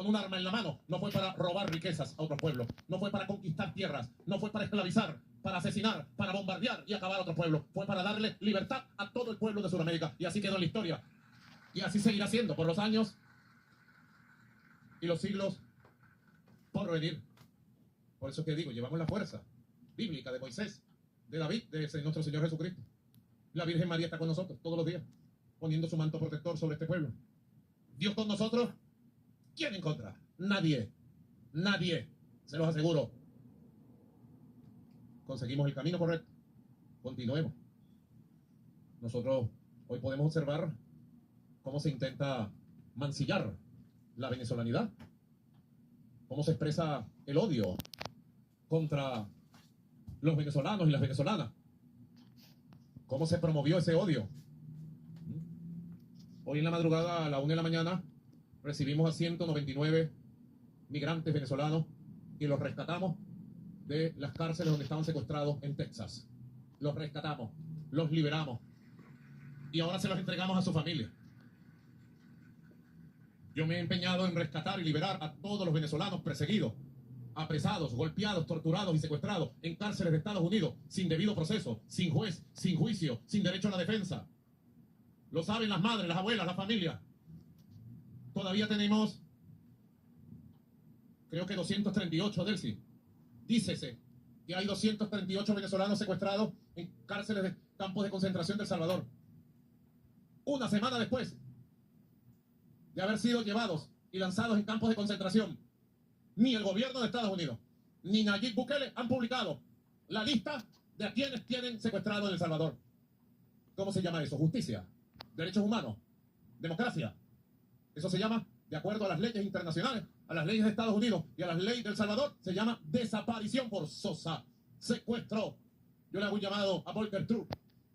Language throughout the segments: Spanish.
con un arma en la mano, no fue para robar riquezas a otros pueblos, no fue para conquistar tierras, no fue para esclavizar, para asesinar, para bombardear y acabar a otro pueblo. Fue para darle libertad a todo el pueblo de Sudamérica. Y así quedó en la historia. Y así seguirá siendo por los años y los siglos por venir. Por eso que digo, llevamos la fuerza bíblica de Moisés, de David, de nuestro Señor Jesucristo. La Virgen María está con nosotros todos los días, poniendo su manto protector sobre este pueblo. Dios con nosotros, ¿quién en contra? Nadie. Nadie. Se los aseguro. Conseguimos el camino correcto. Continuemos. Nosotros hoy podemos observar cómo se intenta mancillar la venezolanidad, cómo se expresa el odio contra los venezolanos y las venezolanas, cómo se promovió ese odio. Hoy en la madrugada, a la 1 de la mañana, recibimos a 199 migrantes venezolanos y los rescatamos de las cárceles donde estaban secuestrados en Texas. Los rescatamos, los liberamos y ahora se los entregamos a su familia. Yo me he empeñado en rescatar y liberar a todos los venezolanos perseguidos, apresados, golpeados, torturados y secuestrados en cárceles de Estados Unidos, sin debido proceso, sin juez, sin juicio, sin derecho a la defensa. Lo saben las madres, las abuelas, la familia. Todavía tenemos, creo que 238, Delcy. Dícese que hay 238 venezolanos secuestrados en cárceles de campos de concentración de El Salvador. Una semana después de haber sido llevados y lanzados en campos de concentración, ni el gobierno de Estados Unidos, ni Nayib Bukele han publicado la lista de a quienes tienen secuestrado en El Salvador. ¿Cómo se llama eso? Justicia, derechos humanos, democracia. Eso se llama, de acuerdo a las leyes internacionales, a las leyes de Estados Unidos y a las leyes de El Salvador, se llama desaparición forzosa, secuestro. Yo le hago un llamado a Volker Turk,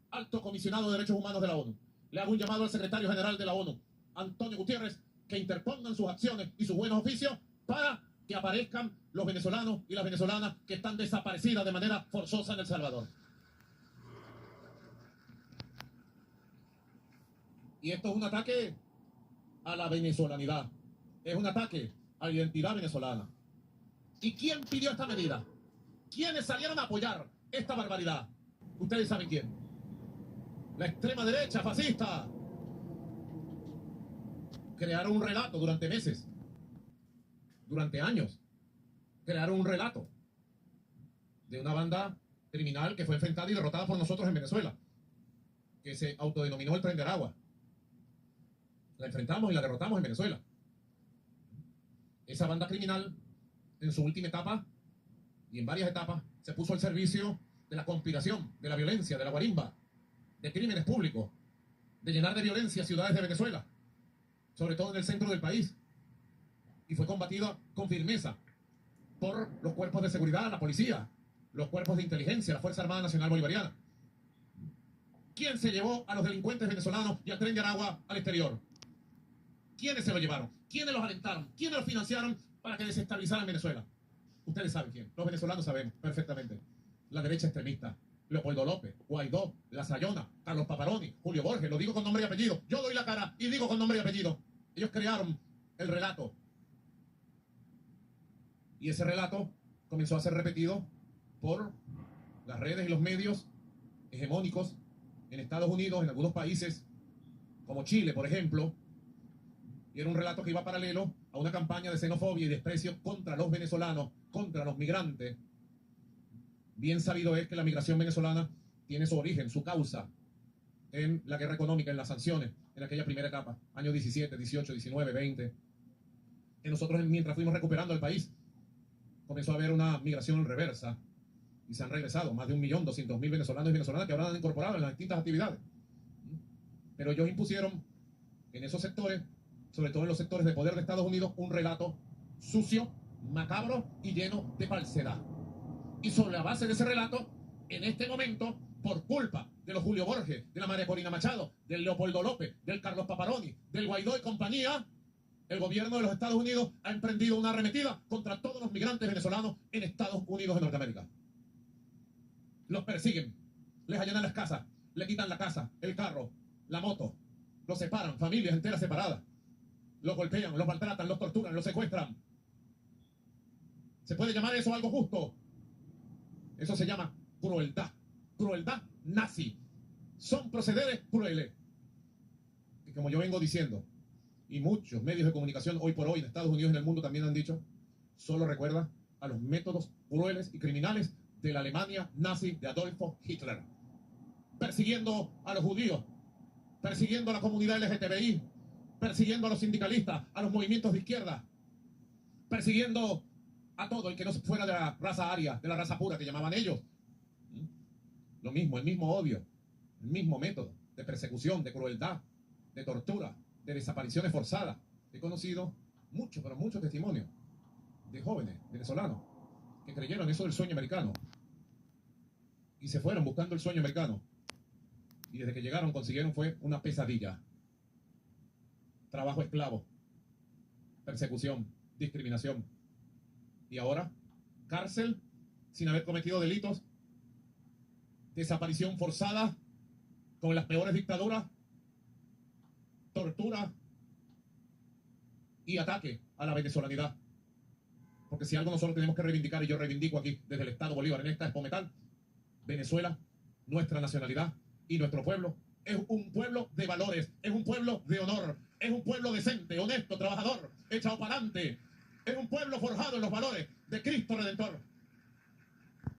alto comisionado de derechos humanos de la ONU. Le hago un llamado al secretario general de la ONU, Antonio Gutiérrez, que interpongan sus acciones y sus buenos oficios para que aparezcan los venezolanos y las venezolanas que están desaparecidas de manera forzosa en El Salvador. Y esto es un ataque a la venezolanidad, es un ataque a la identidad venezolana. ¿Y quién pidió esta medida? ¿Quiénes salieron a apoyar esta barbaridad? Ustedes saben quién. La extrema derecha fascista. Crearon un relato durante meses, durante años. Crearon un relato de una banda criminal que fue enfrentada y derrotada por nosotros en Venezuela, que se autodenominó el Tren de Aragua. La enfrentamos y la derrotamos en Venezuela. Esa banda criminal, en su última etapa y en varias etapas, se puso al servicio de la conspiración, de la violencia, de la guarimba, de crímenes públicos, de llenar de violencia ciudades de Venezuela, sobre todo en el centro del país, y fue combatida con firmeza por los cuerpos de seguridad, la policía, los cuerpos de inteligencia, la Fuerza Armada Nacional Bolivariana. ¿Quién se llevó a los delincuentes venezolanos y al Tren de Aragua al exterior? ¿Quiénes se lo llevaron? ¿Quiénes los alentaron? ¿Quiénes los financiaron para que desestabilizaran Venezuela? Ustedes saben quién. Los venezolanos sabemos perfectamente. La derecha extremista. Leopoldo López, Guaidó, La Sayona, Carlos Paparoni, Julio Borges. Lo digo con nombre y apellido. Yo doy la cara y digo con nombre y apellido. Ellos crearon el relato. Y ese relato comenzó a ser repetido por las redes y los medios hegemónicos en Estados Unidos, en algunos países, como Chile, por ejemplo. Y era un relato que iba paralelo a una campaña de xenofobia y desprecio contra los venezolanos, contra los migrantes. Bien sabido es que la migración venezolana tiene su origen, su causa, en la guerra económica, en las sanciones, en aquella primera etapa, años 17, 18, 19, 20. Que nosotros, mientras fuimos recuperando el país, comenzó a haber una migración en reversa y se han regresado más de 1.200.000 venezolanos y venezolanas que ahora han incorporado en las distintas actividades. Pero ellos impusieron en esos sectores, sobre todo en los sectores de poder de Estados Unidos, un relato sucio, macabro y lleno de falsedad. Y sobre la base de ese relato, en este momento, por culpa de los Julio Borges, de la María Corina Machado, del Leopoldo López, del Carlos Paparoni, del Guaidó y compañía, el gobierno de los Estados Unidos ha emprendido una arremetida contra todos los migrantes venezolanos en Estados Unidos de Norteamérica. Los persiguen, les allanan las casas, le quitan la casa, el carro, la moto, los separan, familias enteras separadas. los golpean, los maltratan, los torturan, los secuestran. ¿Se puede llamar eso algo justo? Eso se llama crueldad. Crueldad nazi. Son procederes crueles. Y como yo vengo diciendo, y muchos medios de comunicación hoy por hoy en Estados Unidos y en el mundo también han dicho, solo recuerda a los métodos crueles y criminales de la Alemania nazi de Adolfo Hitler. Persiguiendo a los judíos, persiguiendo a la comunidad LGTBI, persiguiendo a los sindicalistas, a los movimientos de izquierda, persiguiendo a todo el que no fuera de la raza aria, de la raza pura que llamaban ellos. Lo mismo, el mismo odio, el mismo método de persecución, de crueldad, de tortura, de desapariciones forzadas. He conocido muchos, pero muchos testimonios de jóvenes venezolanos que creyeron eso del sueño americano y se fueron buscando el sueño americano y desde que llegaron consiguieron fue una pesadilla. Trabajo esclavo, persecución, discriminación y ahora cárcel sin haber cometido delitos, desaparición forzada con las peores dictaduras, tortura y ataque a la venezolanidad. Porque si algo nosotros tenemos que reivindicar, y yo reivindico aquí desde el Estado Bolívar en esta Expo Metal, Venezuela, nuestra nacionalidad y nuestro pueblo es un pueblo de valores, es un pueblo de honor, es un pueblo decente, honesto, trabajador, echado para adelante, es un pueblo forjado en los valores de Cristo Redentor.